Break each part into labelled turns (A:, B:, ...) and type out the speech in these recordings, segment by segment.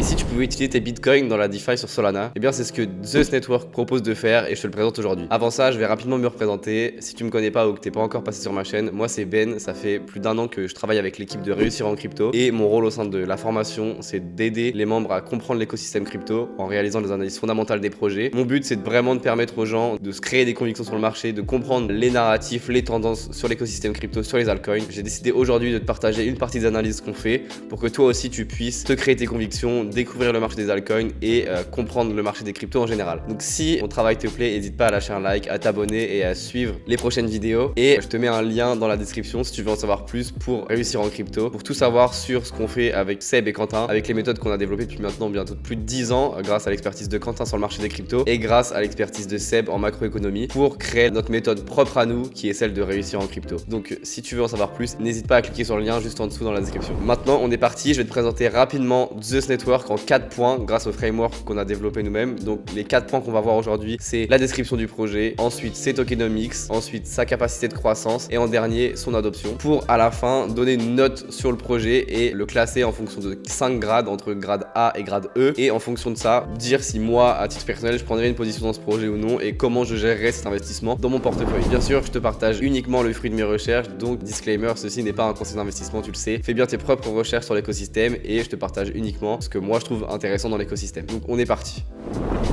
A: Et si tu pouvais utiliser tes bitcoins dans la DeFi sur Solana, eh bien c'est ce que Zeus Network propose de faire et je te le présente aujourd'hui. Avant ça, je vais rapidement me représenter. Si tu me connais pas ou que t'es pas encore passé sur ma chaîne, moi c'est Ben, ça fait plus d'1 an que je travaille avec l'équipe de Réussir en Crypto et mon rôle au sein de la formation, c'est d'aider les membres à comprendre l'écosystème crypto en réalisant des analyses fondamentales des projets. Mon but, c'est vraiment de permettre aux gens de se créer des convictions sur le marché, de comprendre les narratifs, les tendances sur l'écosystème crypto, sur les altcoins. J'ai décidé aujourd'hui de te partager une partie des analyses qu'on fait pour que toi aussi tu puisses te créer tes convictions, découvrir le marché des altcoins et comprendre le marché des cryptos en général. Donc si mon travail te plaît, n'hésite pas à lâcher un like, à t'abonner et à suivre les prochaines vidéos. Et je te mets un lien dans la description si tu veux en savoir plus pour Réussir en Crypto, pour tout savoir sur ce qu'on fait avec Seb et Quentin, avec les méthodes qu'on a développées depuis maintenant bientôt plus de 10 ans grâce à l'expertise de Quentin sur le marché des cryptos et grâce à l'expertise de Seb en macroéconomie pour créer notre méthode propre à nous qui est celle de Réussir en Crypto. Donc si tu veux en savoir plus, n'hésite pas à cliquer sur le lien juste en dessous dans la description. Maintenant on est parti, je vais te présenter rapidement Zeus Network en 4 points grâce au framework qu'on a développé nous-mêmes. Donc les 4 points qu'on va voir aujourd'hui, c'est la description du projet, ensuite ses tokenomics, ensuite sa capacité de croissance et en dernier son adoption pour à la fin donner une note sur le projet et le classer en fonction de 5 grades entre grade A et grade E et en fonction de ça dire si moi à titre personnel je prendrais une position dans ce projet ou non et comment je gérerais cet investissement dans mon portefeuille. Bien sûr je te partage uniquement le fruit de mes recherches, donc disclaimer, ceci n'est pas un conseil d'investissement, tu le sais. Fais bien tes propres recherches sur l'écosystème et je te partage uniquement ce que moi je trouve intéressant dans l'écosystème. Donc on est parti.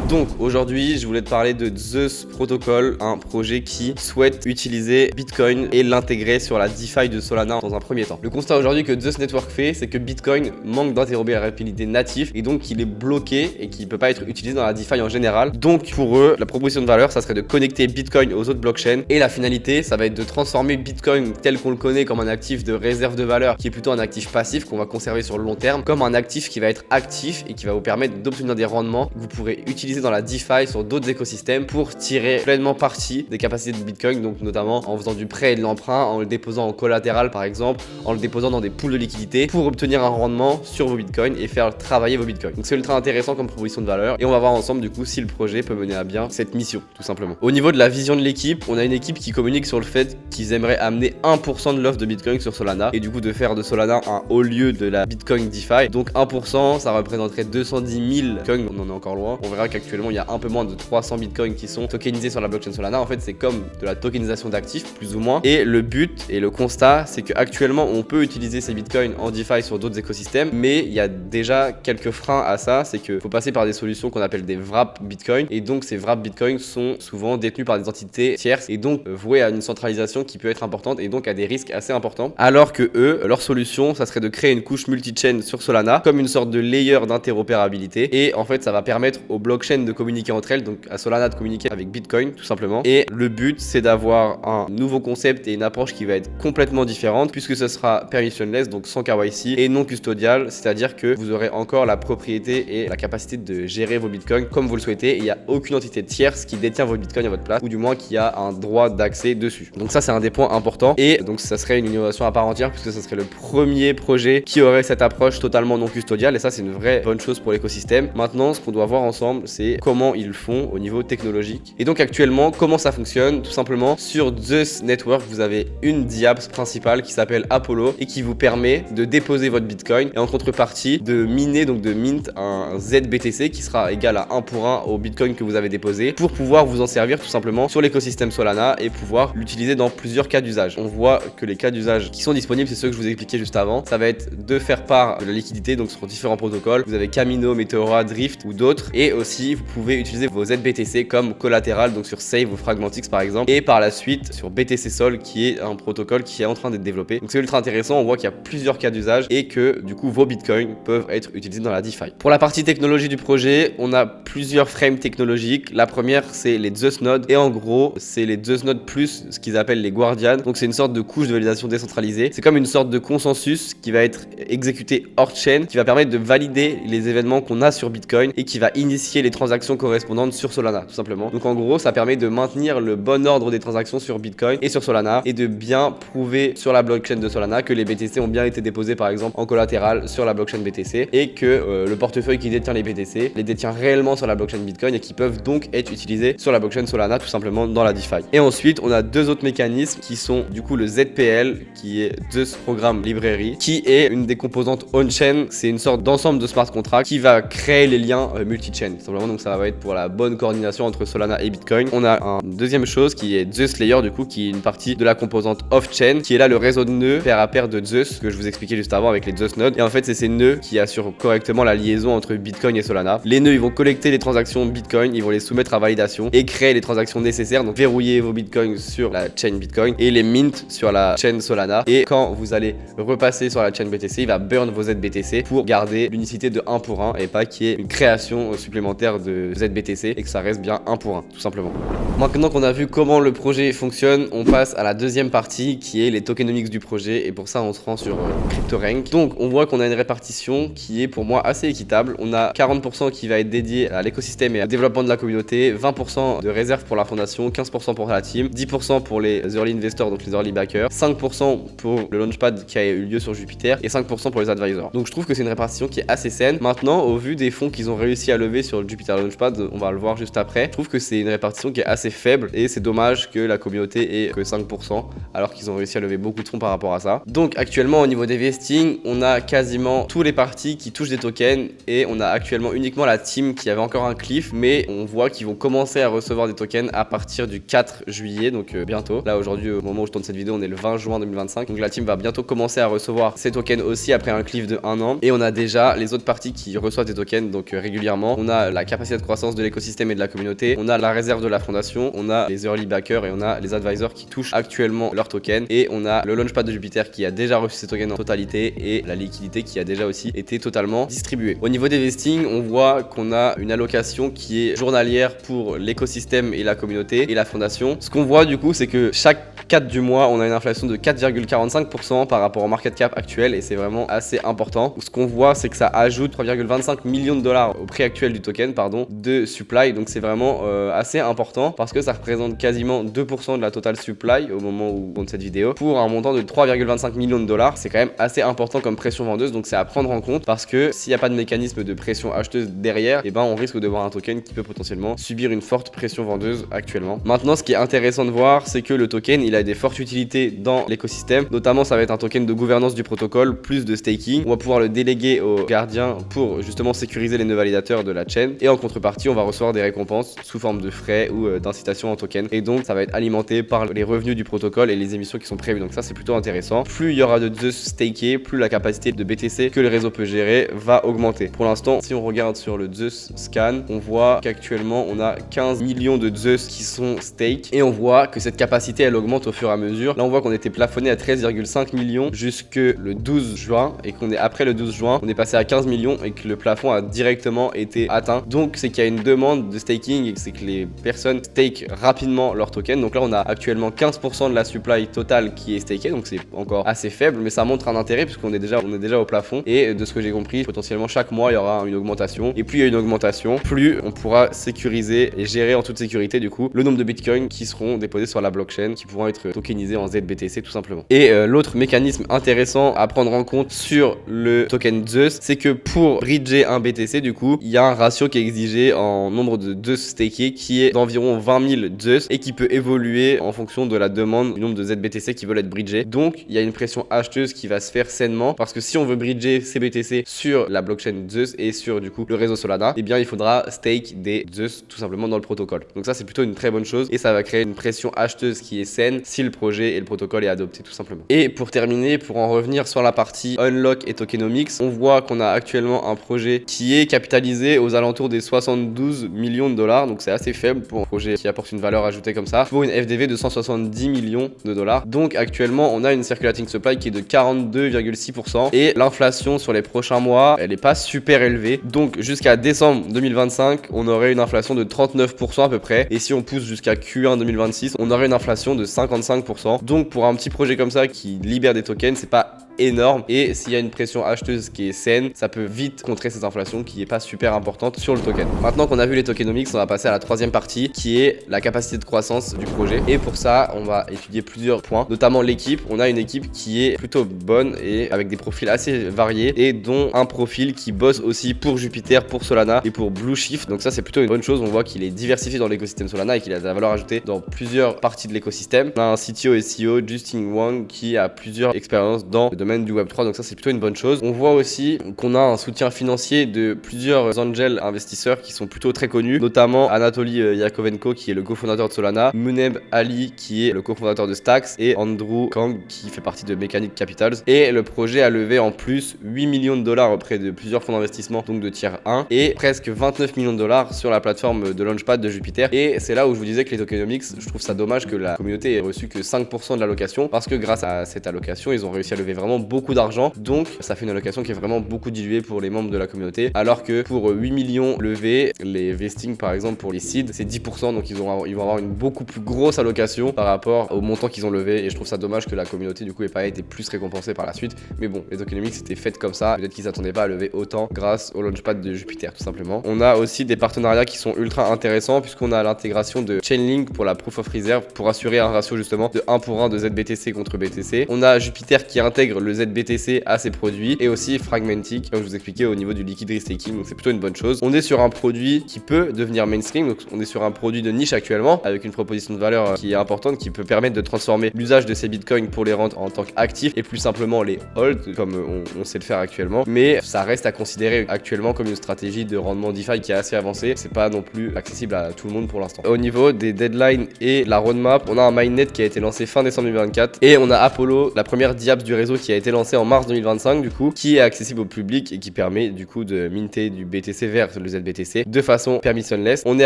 A: Donc aujourd'hui je voulais te parler de Zeus Protocol, un projet qui souhaite utiliser Bitcoin et l'intégrer sur la DeFi de Solana dans un premier temps. Le constat aujourd'hui que Zeus Network fait, c'est que Bitcoin manque d'interopérabilité native et donc il est bloqué et qu'il ne peut pas être utilisé dans la DeFi en général. Donc pour eux, la proposition de valeur, ça serait de connecter Bitcoin aux autres blockchains et la finalité, ça va être de transformer Bitcoin tel qu'on le connaît comme un actif de réserve de valeur qui est plutôt un actif passif qu'on va conserver sur le long terme comme un actif qui va être actif et qui va vous permettre d'obtenir des rendements que vous pourrez utiliser dans la DeFi sur d'autres écosystèmes pour tirer pleinement parti des capacités de Bitcoin, donc notamment en faisant du prêt et de l'emprunt, en le déposant en collatéral par exemple, en le déposant dans des pools de liquidité pour obtenir un rendement sur vos Bitcoins et faire travailler vos Bitcoins. Donc c'est ultra intéressant comme proposition de valeur et on va voir ensemble du coup si le projet peut mener à bien cette mission tout simplement. Au niveau de la vision de l'équipe, on a une équipe qui communique sur le fait qu'ils aimeraient amener 1% de l'offre de Bitcoin sur Solana et du coup de faire de Solana un haut lieu de la Bitcoin DeFi. Donc 1% ça représenterait 210 000 Bitcoins, on en est encore loin. On verra qu'actuellement il y a un peu moins de 300 Bitcoins qui sont tokenisés sur la blockchain Solana. En fait c'est comme de la tokenisation d'actifs plus ou moins et le but et le constat c'est qu'actuellement on peut utiliser ces Bitcoins en DeFi sur d'autres écosystèmes mais il y a déjà quelques freins à ça, c'est qu'il faut passer par des solutions qu'on appelle des wrap Bitcoin et donc ces wrap Bitcoin sont souvent détenus par des entités tierces et donc voués à une centralisation qui peut être importante et donc à des risques assez importants, alors que eux, leur solution ça serait de créer une couche multi-chain sur Solana comme une sorte de layer d'interopérabilité et en fait ça va permettre aux blockchains de communiquer entre elles, donc à Solana de communiquer avec Bitcoin tout simplement et le but c'est d'avoir un nouveau concept et une approche qui va être complètement différente puisque ce sera permissionless donc sans KYC et non custodial, c'est-à-dire que vous aurez encore la propriété et la capacité de gérer vos Bitcoins comme vous le souhaitez et il n'y a aucune entité tierce qui détient vos Bitcoins à votre place ou du moins qui a un droit d'accès dessus. Donc ça c'est un des points importants et donc ça serait une innovation à part entière puisque ça serait le premier projet qui aurait cette approche totalement non custodiale et ça c'est une vraie bonne chose pour l'écosystème. Maintenant ce qu'on doit voir ensemble c'est comment ils le font au niveau technologique et donc actuellement comment ça fonctionne. Tout simplement sur Zeus Network vous avez une DApps principale qui s'appelle Apollo et qui vous permet de déposer votre Bitcoin et en contrepartie de miner, donc de mint un ZBTC qui sera égal à 1 pour 1 au Bitcoin que vous avez déposé pour pouvoir vous en servir tout simplement sur l'écosystème Solana et pouvoir l'utiliser dans plusieurs cas d'usage. On voit que les cas d'usage qui sont disponibles, c'est ceux que je vous ai expliqué juste avant. Ça va être de faire part de la liquidité donc sur différents protocoles. Vous avez Camino, Meteora, Drift ou d'autres et aussi vous pouvez utiliser vos ZBTC comme collatéral donc sur Save ou Fragmentix par exemple et par la suite sur BTC Sol qui est un protocole qui est en train d'être développé. Donc c'est ultra intéressant, on voit qu'il y a plusieurs cas d'usage et que du coup vos Bitcoins peuvent être utilisés dans la DeFi. Pour la partie technologie du projet, on a plusieurs frames technologiques. La première c'est les Zeus Nodes et en gros c'est les Zeus Nodes plus ce qu'ils appellent les Guardians. Donc c'est une sorte de couche de validation décentralisée. C'est comme une sorte de consensus qui va être exécuté hors chain, qui va permettre de valider les événements qu'on a sur Bitcoin et qui va initier vérifier les transactions correspondantes sur Solana, tout simplement. Donc en gros, ça permet de maintenir le bon ordre des transactions sur Bitcoin et sur Solana et de bien prouver sur la blockchain de Solana que les BTC ont bien été déposés par exemple en collatéral sur la blockchain BTC et que le portefeuille qui détient les BTC les détient réellement sur la blockchain Bitcoin et qui peuvent donc être utilisés sur la blockchain Solana tout simplement dans la DeFi. Et ensuite, on a deux autres mécanismes qui sont du coup le ZPL qui est Zeus Program Library qui est une des composantes on-chain. C'est une sorte d'ensemble de smart contracts qui va créer les liens multi-chain tout simplement. Donc ça va être pour la bonne coordination entre Solana et Bitcoin. On a une deuxième chose qui est Zeus Layer du coup qui est une partie de la composante off-chain qui est là le réseau de nœuds pair à pair de Zeus que je vous expliquais juste avant avec les Zeus nodes. Et en fait, c'est ces nœuds qui assurent correctement la liaison entre Bitcoin et Solana. Les nœuds, ils vont collecter les transactions Bitcoin, ils vont les soumettre à validation et créer les transactions nécessaires. Donc verrouiller vos Bitcoins sur la chain Bitcoin et les mint sur la chain Solana. Et quand vous allez repasser sur la chain BTC, il va burn vos ZBTC pour garder l'unicité de 1 pour 1 et pas qu'il y ait une création supplémentaire de ZBTC et que ça reste bien 1 pour 1 tout simplement. Maintenant qu'on a vu comment le projet fonctionne, on passe à la deuxième partie qui est les tokenomics du projet et pour ça on se rend sur CryptoRank. Donc on voit qu'on a une répartition qui est pour moi assez équitable. On a 40% qui va être dédié à l'écosystème et au développement de la communauté, 20% de réserve pour la fondation, 15% pour la team, 10% pour les early investors donc les early backers, 5% pour le launchpad qui a eu lieu sur Jupiter et 5% pour les advisors. Donc je trouve que c'est une répartition qui est assez saine. Maintenant au vu des fonds qu'ils ont réussi à lever sur le Jupiter Launchpad, on va le voir juste après, je trouve que c'est une répartition qui est assez faible et c'est dommage que la communauté ait que 5% alors qu'ils ont réussi à lever beaucoup de fonds par rapport à ça. Donc actuellement au niveau des vestings, on a quasiment tous les parties qui touchent des tokens et on a actuellement uniquement la team qui avait encore un cliff, mais on voit qu'ils vont commencer à recevoir des tokens à partir du 4 juillet, donc bientôt. Là aujourd'hui au moment où je tourne cette vidéo on est le 20 juin 2025, donc la team va bientôt commencer à recevoir ces tokens aussi après un cliff de 1 an et on a déjà les autres parties qui reçoivent des tokens donc régulièrement. On a la capacité de croissance de l'écosystème et de la communauté, on a la réserve de la fondation, on a les early backers et on a les advisors qui touchent actuellement leurs tokens et on a le launchpad de Jupiter qui a déjà reçu ses tokens en totalité et la liquidité qui a déjà aussi été totalement distribuée. Au niveau des vestings, on voit qu'on a une allocation qui est journalière pour l'écosystème et la communauté et la fondation. Ce qu'on voit du coup, c'est que chaque 4 du mois, on a une inflation de 4,45% par rapport au market cap actuel et c'est vraiment assez important. Ce qu'on voit, c'est que ça ajoute 3,25 millions de dollars au prix actuel du token, de supply. Donc c'est vraiment assez important parce que ça représente quasiment 2% de la total supply au moment où on tourne cette vidéo pour un montant de 3,25 millions de dollars. C'est quand même assez important comme pression vendeuse, donc c'est à prendre en compte parce que s'il n'y a pas de mécanisme de pression acheteuse derrière, et ben on risque de voir un token qui peut potentiellement subir une forte pression vendeuse actuellement. Maintenant, ce qui est intéressant de voir, c'est que le token il a des fortes utilités dans l'écosystème, notamment ça va être un token de gouvernance du protocole plus de staking. On va pouvoir le déléguer aux gardiens pour justement sécuriser les nœuds validateurs de la chaîne et en contrepartie on va recevoir des récompenses sous forme de frais ou d'incitation en token et donc ça va être alimenté par les revenus du protocole et les émissions qui sont prévues. Donc ça c'est plutôt intéressant. Plus il y aura de Zeus stakés, plus la capacité de BTC que le réseau peut gérer va augmenter. Pour l'instant, si on regarde sur le Zeus scan, on voit qu'actuellement on a 15 millions de Zeus qui sont stake et on voit que cette capacité elle augmente au fur et à mesure. Là on voit qu'on était plafonné à 13,5 millions jusque le 12 juin et qu'on est après le 12 juin, on est passé à 15 millions et que le plafond a directement été atteint. Donc c'est qu'il y a une demande de staking et c'est que les personnes stake rapidement leur token. Donc là on a actuellement 15% de la supply totale qui est stakée, donc c'est encore assez faible, mais ça montre un intérêt puisqu'on est déjà au plafond et de ce que j'ai compris, potentiellement chaque mois il y aura une augmentation et plus il y a une augmentation, plus on pourra sécuriser et gérer en toute sécurité du coup le nombre de bitcoins qui seront déposés sur la blockchain, qui pourront être tokenisés en ZBTC tout simplement. Et l'autre mécanisme intéressant à prendre en compte sur le token Zeus, c'est que pour bridger un BTC du coup, il y a un ratio qui est exigé en nombre de Zeus stakés qui est d'environ 20 000 Zeus et qui peut évoluer en fonction de la demande du nombre de ZBTC qui veulent être bridgés. Donc il y a une pression acheteuse qui va se faire sainement parce que si on veut bridger ces BTC sur la blockchain Zeus et sur du coup le réseau Solana, eh bien il faudra stake des Zeus tout simplement dans le protocole. Donc ça c'est plutôt une très bonne chose et ça va créer une pression acheteuse qui est saine si le projet et le protocole est adopté tout simplement. Et pour terminer, pour en revenir sur la partie unlock et tokenomics, on voit qu'on a actuellement un projet qui est capitalisé aux alentours des 72 millions de dollars, donc c'est assez faible pour un projet qui apporte une valeur ajoutée comme ça, pour une FDV de 170 millions de dollars. Donc actuellement on a une circulating supply qui est de 42,6% et l'inflation sur les prochains mois elle est pas super élevée, donc jusqu'à décembre 2025 on aurait une inflation de 39% à peu près, et si on pousse jusqu'à Q1 2026 on aurait une inflation de 55%. Donc pour un petit projet comme ça qui libère des tokens, c'est pas énorme et s'il y a une pression acheteuse qui est saine, ça peut vite contrer cette inflation qui est pas super importante sur le token. Maintenant qu'on a vu les tokenomics, on va passer à la troisième partie qui est la capacité de croissance du projet. Et pour ça, on va étudier plusieurs points, notamment l'équipe. On a une équipe qui est plutôt bonne et avec des profils assez variés et dont un profil qui bosse aussi pour Jupiter, pour Solana et pour Blueshift. Donc ça, c'est plutôt une bonne chose. On voit qu'il est diversifié dans l'écosystème Solana et qu'il a de la valeur ajoutée dans plusieurs parties de l'écosystème. On a un CTO et CEO, Justin Wang, qui a plusieurs expériences dans le domaine du Web3. Donc ça, c'est plutôt une bonne chose. On voit aussi qu'on a un soutien financier de plusieurs angel investisseurs qui sont plutôt très connus, notamment Anatoly Yakovenko, qui est le cofondateur de Solana, Muneb Ali, qui est le cofondateur de Stacks, et Andrew Kang, qui fait partie de Mechanic Capitals. Et le projet a levé en plus 8 millions de dollars auprès de plusieurs fonds d'investissement, donc de tier 1, et presque 29 millions de dollars sur la plateforme de Launchpad de Jupiter. Et c'est là où je vous disais que les tokenomics, je trouve ça dommage que la communauté ait reçu que 5% de l'allocation, parce que grâce à cette allocation, ils ont réussi à lever vraiment beaucoup d'argent. Donc ça fait une allocation qui est vraiment beaucoup diluée pour les membres de la communauté, alors que pour 8 millions levés, les vestings par exemple pour les seeds, c'est 10%, donc ils vont avoir une beaucoup plus grosse allocation par rapport au montant qu'ils ont levé. Et je trouve ça dommage que la communauté du coup ait pas été plus récompensée par la suite. Mais bon, les tokenomics c'était fait comme ça, peut-être qu'ils s'attendaient pas à lever autant grâce au launchpad de Jupiter tout simplement. On a aussi des partenariats qui sont ultra intéressants puisqu'on a l'intégration de Chainlink pour la Proof of Reserve pour assurer un ratio justement de 1 pour 1 de ZBTC contre BTC. On a Jupiter qui intègre le ZBTC à ses produits et aussi Fragmentic, comme je vous expliquais au niveau du liquid restaking, donc c'est plutôt une bonne chose. On est sur un produit qui peut devenir mainstream, donc on est sur un produit de niche actuellement avec une proposition de valeur qui est importante, qui peut permettre de transformer l'usage de ces bitcoins pour les rendre en tant qu'actifs et plus simplement les hold comme on sait le faire actuellement. Mais ça reste à considérer actuellement comme une stratégie de rendement DeFi qui est assez avancée. C'est pas non plus accessible à tout le monde pour l'instant. Au niveau des deadlines et la roadmap, on a un mainnet qui a été lancé fin décembre 2024 et on a Apollo, la première DApps du réseau qui a été lancée en mars 2025 du coup, qui est accessible au public et qui permet du coup de minter du BTC vers le ZBTC de façon permissionless. On est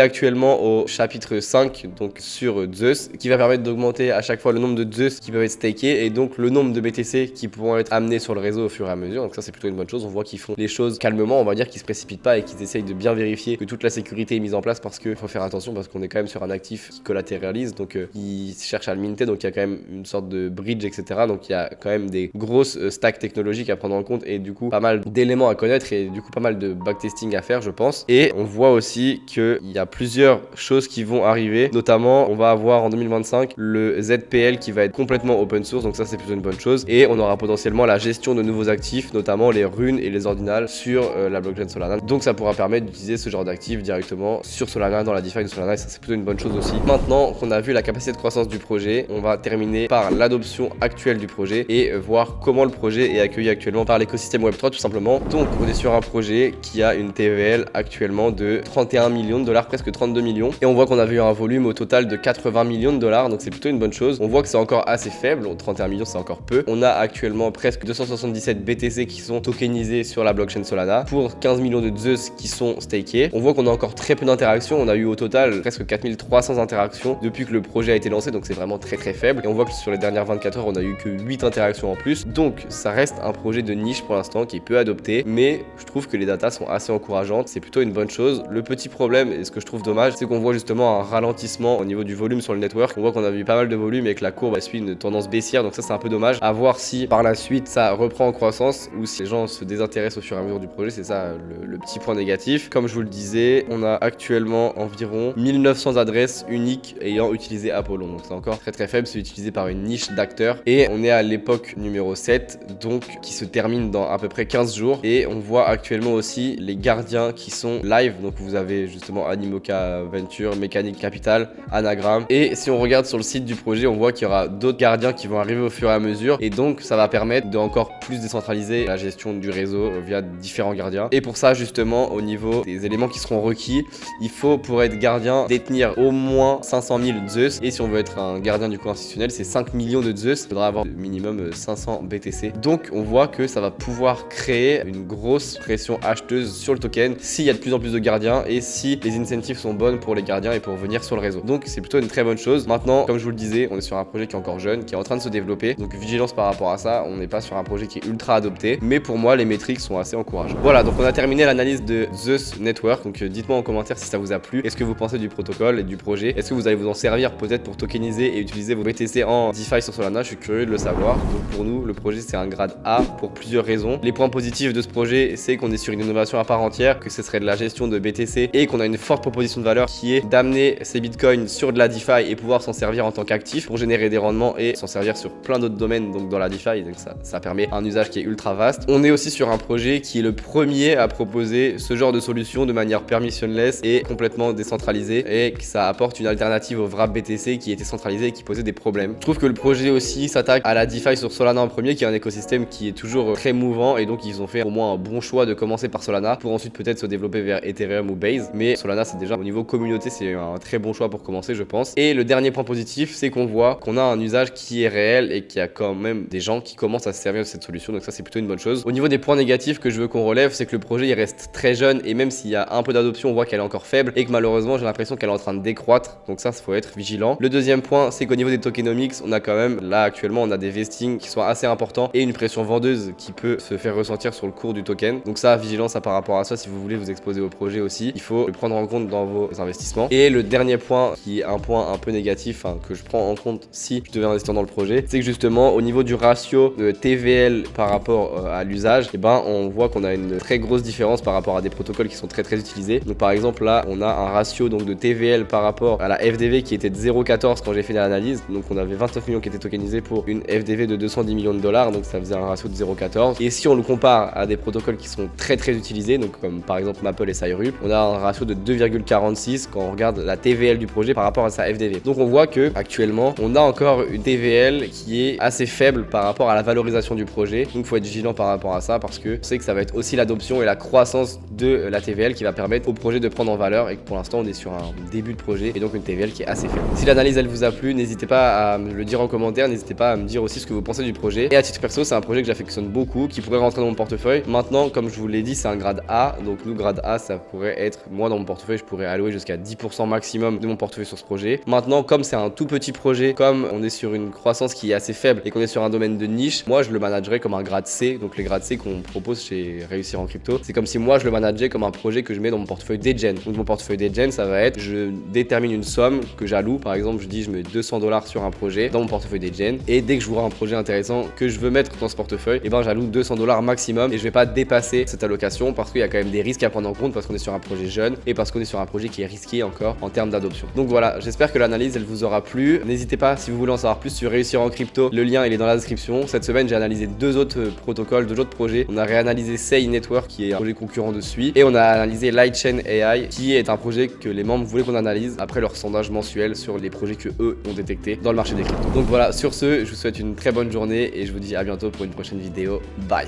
A: actuellement au chapitre 5 donc sur Zeus qui va permettre d'augmenter à chaque fois le nombre de Zeus qui peuvent être stakés et donc le nombre de BTC qui pourront être amenés sur le réseau au fur et à mesure. Donc ça c'est plutôt une bonne chose. On voit qu'ils font les choses calmement, on va dire qu'ils se précipitent pas et qu'ils essayent de bien vérifier que toute la sécurité est mise en place parce qu'il faut faire attention parce qu'on est quand même sur un actif qui collatéralise, donc ils cherchent à le minter, donc il y a quand même une sorte de bridge etc. Donc il y a quand même des grosses stacks technologiques à prendre en compte et du coup pas mal d'éléments à connaître et du coup pas mal de backtesting à faire je pense. Et on voit aussi qu'il y a plusieurs choses qui vont arriver, notamment on va avoir en 2025 le ZPL qui va être complètement open source, donc ça c'est plutôt une bonne chose, et on aura potentiellement la gestion de nouveaux actifs, notamment les runes et les ordinals sur la blockchain Solana, donc ça pourra permettre d'utiliser ce genre d'actifs directement sur Solana dans la DeFi de Solana et ça c'est plutôt une bonne chose aussi. Maintenant qu'on a vu la capacité de croissance du projet, on va terminer par l'adoption actuelle du projet et voir comment le projet est accueilli actuellement par l'écosystème Web3 tout simplement. Donc on est sur un projet qui a une TVL actuellement de 31 millions de dollars, presque 32 millions, et on voit qu'on avait eu un volume au total de 80 millions de dollars, donc c'est plutôt une bonne chose. On voit que c'est encore assez faible, 31 millions c'est encore peu. On a actuellement presque 277 BTC qui sont tokenisés sur la blockchain Solana pour 15 millions de Zeus qui sont stakés. On voit qu'on a encore très peu d'interactions, on a eu au total presque 4300 interactions depuis que le projet a été lancé, donc c'est vraiment très faible, et on voit que sur les dernières 24 heures on a eu que 8 interactions en plus, donc ça reste un projet de niche pour l'instant qui est peu adopté, mais je trouve que les datas sont assez encourageantes, c'est plutôt une bonne chose. Le petit problème et ce que je trouve dommage, c'est qu'on voit justement un ralentissement au niveau du volume sur le network. On voit qu'on a vu pas mal de volume et que la courbe suit une tendance baissière, donc ça c'est un peu dommage. À voir si par la suite ça reprend en croissance ou si les gens se désintéressent au fur et à mesure du projet, c'est ça le petit point négatif. Comme je vous le disais, on a actuellement environ 1900 adresses uniques ayant utilisé Apollo, donc c'est encore très faible, c'est utilisé par une niche d'acteurs et on est à l'époque numéro 7, donc qui se termine dans à peu près 15 jours, et on voit actuellement aussi les gardiens qui sont live, donc vous avez justement Animoca Venture, Mechanic Capital, Anagram, et si on regarde sur le site du projet, on voit qu'il y aura d'autres gardiens qui vont arriver au fur et à mesure, et donc ça va permettre de encore plus décentraliser la gestion du réseau via différents gardiens. Et pour ça justement, au niveau des éléments qui seront requis, il faut pour être gardien détenir au moins 500 000 Zeus, et si on veut être un gardien du coup institutionnel, c'est 5 millions de Zeus, il faudra avoir minimum 500 BTC. Donc on voit que ça va pouvoir créer une grosse pression acheteuse sur le token s'il y a de plus en plus de gardiens et si les incentives sont bonnes pour les gardiens et pour venir sur le réseau. Donc c'est plutôt une très bonne chose. Maintenant, comme je vous le disais, on est sur un projet qui est encore jeune, qui est en train de se développer, donc vigilance par rapport à ça. On n'est pas sur un projet qui est ultra adopté, mais pour moi les métriques sont assez encourageantes. Voilà, donc on a terminé l'analyse de Zeus Network, donc dites-moi en commentaire si ça vous a plu, est-ce que vous pensez du protocole et du projet, est-ce que vous allez vous en servir peut-être pour tokeniser et utiliser vos BTC en DeFi sur Solana, je suis curieux de le savoir. Donc pour nous, le projet c'est un grade A pour plusieurs raisons. Les points positifs de ce projet, c'est qu'on est sur une innovation à part entière, que ce serait de la gestion de BTC et qu'on a une forte proposition de valeur qui est d'amener ces bitcoins sur de la DeFi et pouvoir s'en servir en tant qu'actif pour générer des rendements et s'en servir sur plein d'autres domaines donc dans la DeFi. Donc ça permet un usage qui est ultra vaste. On est aussi sur un projet qui est le premier à proposer ce genre de solution de manière permissionless et complètement décentralisée et que ça apporte une alternative au wrap BTC qui était centralisé et qui posait des problèmes. Je trouve que le projet aussi s'attaque à la DeFi sur Solana en premier, qui est un écosystème qui est toujours très mouvant et donc ils ont fait au moins un bon choix de commencer par Solana pour ensuite peut-être se développer vers Ethereum ou Base. Mais Solana c'est déjà au niveau communauté c'est un très bon choix pour commencer je pense. Et le dernier point positif c'est qu'on voit qu'on a un usage qui est réel et qu'il y a quand même des gens qui commencent à se servir de cette solution, donc ça c'est plutôt une bonne chose. Au niveau des points négatifs que je veux qu'on relève, c'est que le projet il reste très jeune et même s'il y a un peu d'adoption on voit qu'elle est encore faible et que malheureusement j'ai l'impression qu'elle est en train de décroître, donc ça faut être vigilant. Le deuxième point c'est qu'au niveau des tokenomics on a quand même là actuellement on a des vestings qui sont assez importants et une pression vendeuse qui peut se faire ressentir sur le cours du token, donc ça vigilance par rapport à ça. Si vous voulez vous exposer au projet aussi, il faut le prendre en compte dans vos investissements. Et le dernier point qui est un point un peu négatif que je prends en compte si je devais investir dans le projet, c'est que justement au niveau du ratio de TVL par rapport à l'usage, et ben on voit qu'on a une très grosse différence par rapport à des protocoles qui sont très utilisés. Donc par exemple là on a un ratio donc de TVL par rapport à la FDV qui était de 0,14 quand j'ai fait l'analyse, donc on avait 29 millions qui étaient tokenisés pour une FDV de 210 millions de dollars, donc ça faisait un ratio de 0,14. Et si on le compare à des protocoles qui sont très utilisés, donc comme par exemple Maple et Cyrup, on a un ratio de 2,46 quand on regarde la TVL du projet par rapport à sa FDV. Donc on voit que actuellement on a encore une TVL qui est assez faible par rapport à la valorisation du projet, donc il faut être vigilant par rapport à ça parce que je sais que ça va être aussi l'adoption et la croissance de la TVL qui va permettre au projet de prendre en valeur et que pour l'instant on est sur un début de projet et donc une TVL qui est assez faible. Si l'analyse elle vous a plu, n'hésitez pas à me le dire en commentaire, n'hésitez pas à me dire aussi ce que vous pensez du projet. Et à titre perso c'est un projet que j'affectionne beaucoup, qui pourrait rentrer dans mon portefeuille. Maintenant comme je vous l'ai dit c'est un grade A, donc nous grade A ça pourrait être, moi dans mon portefeuille je pourrais allouer jusqu'à 10% maximum de mon portefeuille sur ce projet. Maintenant comme c'est un tout petit projet, comme on est sur une croissance qui est assez faible et qu'on est sur un domaine de niche, moi je le managerais comme un grade C. Donc les grades C qu'on propose chez Réussir en Crypto, c'est comme si moi je le manageais comme un projet que je mets dans mon portefeuille Degen. Donc mon portefeuille Degen ça va être, je détermine une somme que j'alloue, par exemple je dis je mets 200 $ sur un projet dans mon portefeuille Degen et dès que je vois un projet intéressant que je veux mettre dans ce portefeuille, et ben j'alloue 200 $ maximum et je vais pas dépasser cette allocation parce qu'il y a quand même des risques à prendre en compte parce qu'on est sur un projet jeune et parce qu'on est sur un projet qui est risqué encore en termes d'adoption. Donc voilà, j'espère que l'analyse elle vous aura plu. N'hésitez pas si vous voulez en savoir plus sur Réussir en Crypto, le lien il est dans la description. Cette semaine j'ai analysé deux autres protocoles, deux autres projets. On a réanalysé Sei Network qui est un projet concurrent de Sui et on a analysé Lightchain AI qui est un projet que les membres voulaient qu'on analyse après leur sondage mensuel sur les projets que eux ont détectés dans le marché des cryptos. Donc voilà, sur ce, je vous souhaite une très bonne journée et je vous dis à bientôt pour une prochaine vidéo. Bye.